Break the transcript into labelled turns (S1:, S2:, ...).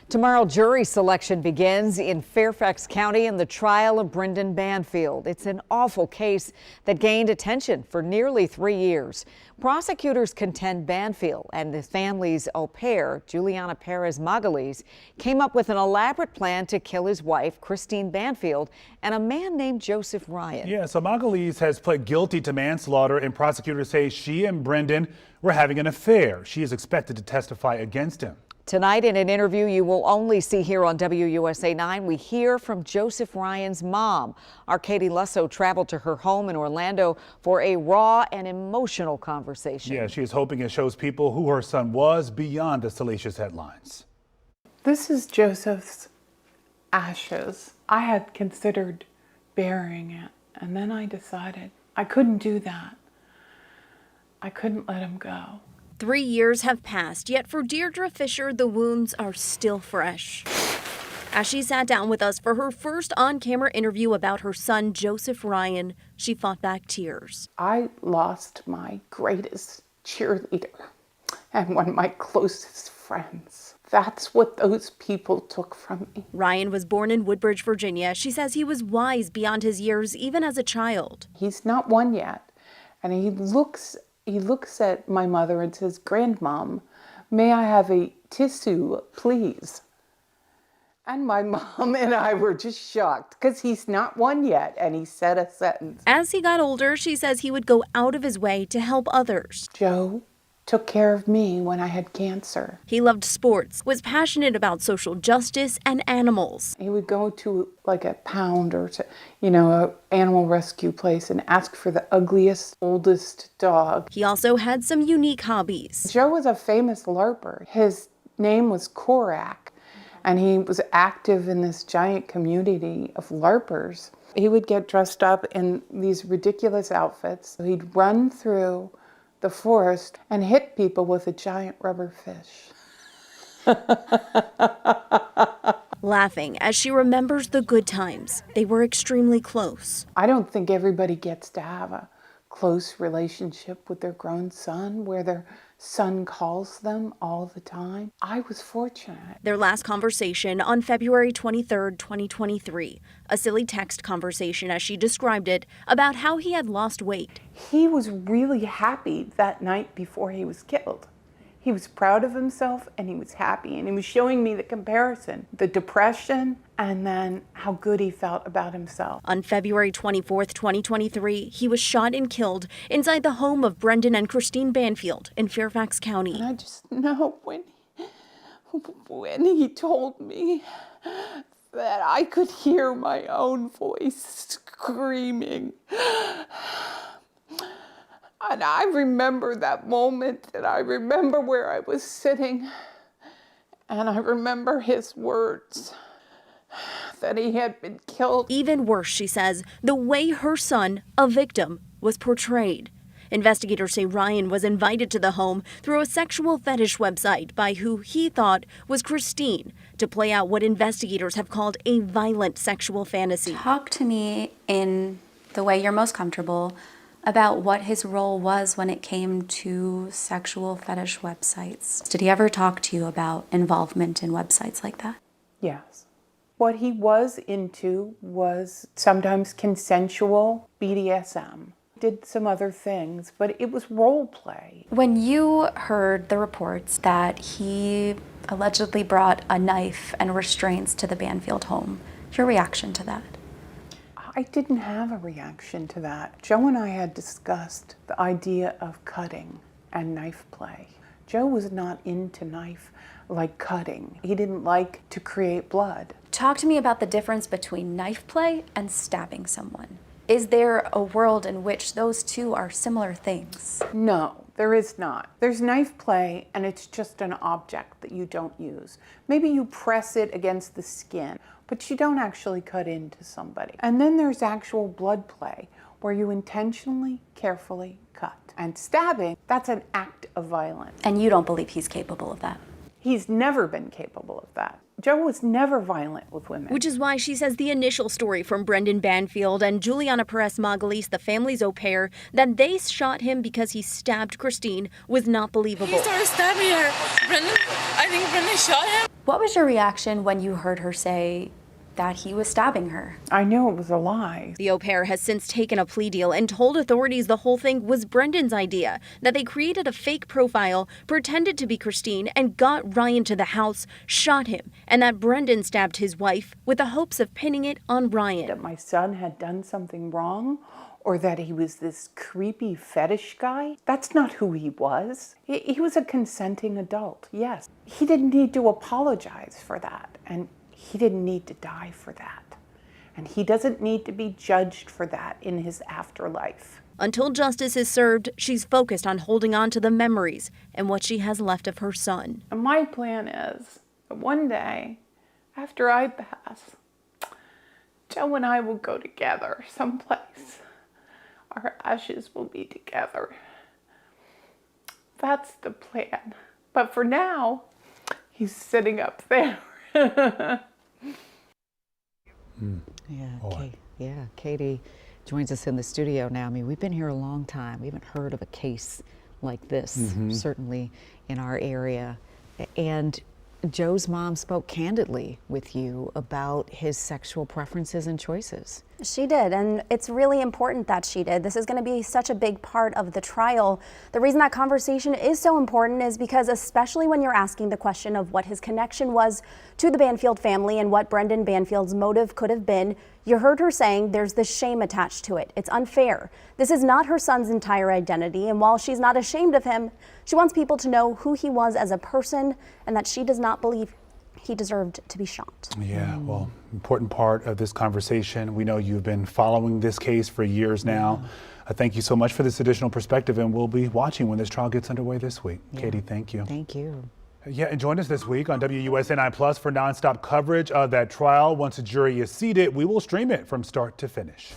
S1: Tomorrow, jury selection begins in Fairfax County in the trial of Brendan Banfield. It's an awful case that gained attention for nearly 3 years. Prosecutors contend Banfield and the family's au pair, Juliana Perez Magalhaes, came up with an elaborate plan to kill his wife, Christine Banfield, and a man named Joseph Ryan.
S2: Yeah, so Magalhaes has pled guilty to manslaughter, and prosecutors say she and Brendan were having an affair. She is expected to testify against him.
S1: Tonight, in an interview you will only see here on WUSA9, we hear from Joseph Ryan's mom. Our Katie Lusso traveled to her home in Orlando for a raw and emotional conversation.
S2: Yeah, she is hoping it shows people who her son was beyond the salacious headlines.
S3: This is Joseph's ashes. I had considered burying it, and then I decided I couldn't do that. I couldn't let him go.
S4: 3 years have passed, yet for Deirdre Fisher, the wounds are still fresh. As she sat down with us for her first on-camera interview about her son, Joseph Ryan, she fought back tears.
S3: I lost my greatest cheerleader and one of my closest friends. That's what those people took from me.
S4: Ryan was born in Woodbridge, Virginia. She says he was wise beyond his years, even as a child.
S3: He's not one yet, and he looks at my mother and says, "Grandmom, may I have a tissue, please?" And my mom and I were just shocked because he's not one yet, and he said a sentence.
S4: As he got older, she says he would go out of his way to help others.
S3: Joe took care of me when I had cancer.
S4: He loved sports, was passionate about social justice and animals.
S3: He would go to like a pound or to, a animal rescue place and ask for the ugliest, oldest dog.
S4: He also had some unique hobbies.
S3: Joe was a famous LARPer. His name was Korak, and he was active in this giant community of LARPers. He would get dressed up in these ridiculous outfits. He'd run through the forest and hit people with a giant rubber fish.
S4: Laughing as she remembers the good times. They were extremely close.
S3: I don't think everybody gets to have a close relationship with their grown son where their son calls them all the time. I was fortunate.
S4: Their last conversation on February 23rd, 2023. A silly text conversation, as she described it, about how he had lost weight.
S3: He was really happy that night before he was killed. He was proud of himself and he was happy, and he was showing me the comparison, the depression, and then how good he felt about himself.
S4: On February 24th, 2023, he was shot and killed inside the home of Brendan and Christine Banfield in Fairfax County.
S3: And I just know when he told me that I could hear my own voice screaming. And I remember that moment, and I remember where I was sitting, and I remember his words that he had been killed.
S4: Even worse, she says, the way her son, a victim, was portrayed. Investigators say Ryan was invited to the home through a sexual fetish website by who he thought was Christine to play out what investigators have called a violent sexual fantasy.
S5: Talk to me in the way you're most comfortable about what his role was when it came to sexual fetish websites. Did he ever talk to you about involvement in websites like that?
S3: Yes. What he was into was sometimes consensual BDSM. Did some other things, but it was role play.
S5: When you heard the reports that he allegedly brought a knife and restraints to the Banfield home, your reaction to that?
S3: I didn't have a reaction to that. Joe and I had discussed the idea of cutting and knife play. Joe was not into knife like cutting. He didn't like to create blood.
S5: Talk to me about the difference between knife play and stabbing someone. Is there a world in which those two are similar things?
S3: No, there is not. There's knife play, and it's just an object that you don't use. Maybe you press it against the skin, but you don't actually cut into somebody. And then there's actual blood play, where you intentionally, carefully cut. And stabbing, that's an act of violence.
S5: And you don't believe he's capable of that?
S3: He's never been capable of that. Joe was never violent with women.
S4: Which is why she says the initial story from Brendan Banfield and Juliana Perez Magalhaes, the family's au pair, that they shot him because he stabbed Christine, was not believable.
S6: He started stabbing her. I think Brendan shot him.
S5: What was your reaction when you heard her say that he was stabbing her?
S3: I knew it was a lie.
S4: The au pair has since taken a plea deal and told authorities the whole thing was Brendan's idea, that they created a fake profile, pretended to be Christine, and got Ryan to the house, shot him, and that Brendan stabbed his wife with the hopes of pinning it on Ryan.
S3: That my son had done something wrong, or that he was this creepy fetish guy. That's not who he was. He was a consenting adult, yes. He didn't need to apologize for that, and he didn't need to die for that. And he doesn't need to be judged for that in his afterlife.
S4: Until justice is served, she's focused on holding on to the memories and what she has left of her son.
S3: And my plan is that one day, after I pass, Joe and I will go together someplace. Our ashes will be together. That's the plan. But for now, he's sitting up there.
S1: Katie joins us in the studio now. I mean, we've been here a long time. We haven't heard of a case like this, certainly in our area. And Joe's mom spoke candidly with you about his sexual preferences and choices.
S6: She did, and it's really important that she did. This is going to be such a big part of the trial. The reason that conversation is so important is because, especially when you're asking the question of what his connection was to the Banfield family and what Brendan Banfield's motive could have been, you heard her saying there's this shame attached to it. It's unfair. This is not her son's entire identity, and while she's not ashamed of him, she wants people to know who he was as a person and that she does not believe he deserved to be shot.
S2: Yeah, well, important part of this conversation. We know you've been following this case for years now. Thank you so much for this additional perspective, and we'll be watching when this trial gets underway this week. Katie, thank you.
S1: Thank you.
S2: Yeah, and join us this week on WUSA9 Plus for nonstop coverage of that trial. Once a jury is seated, we will stream it from start to finish.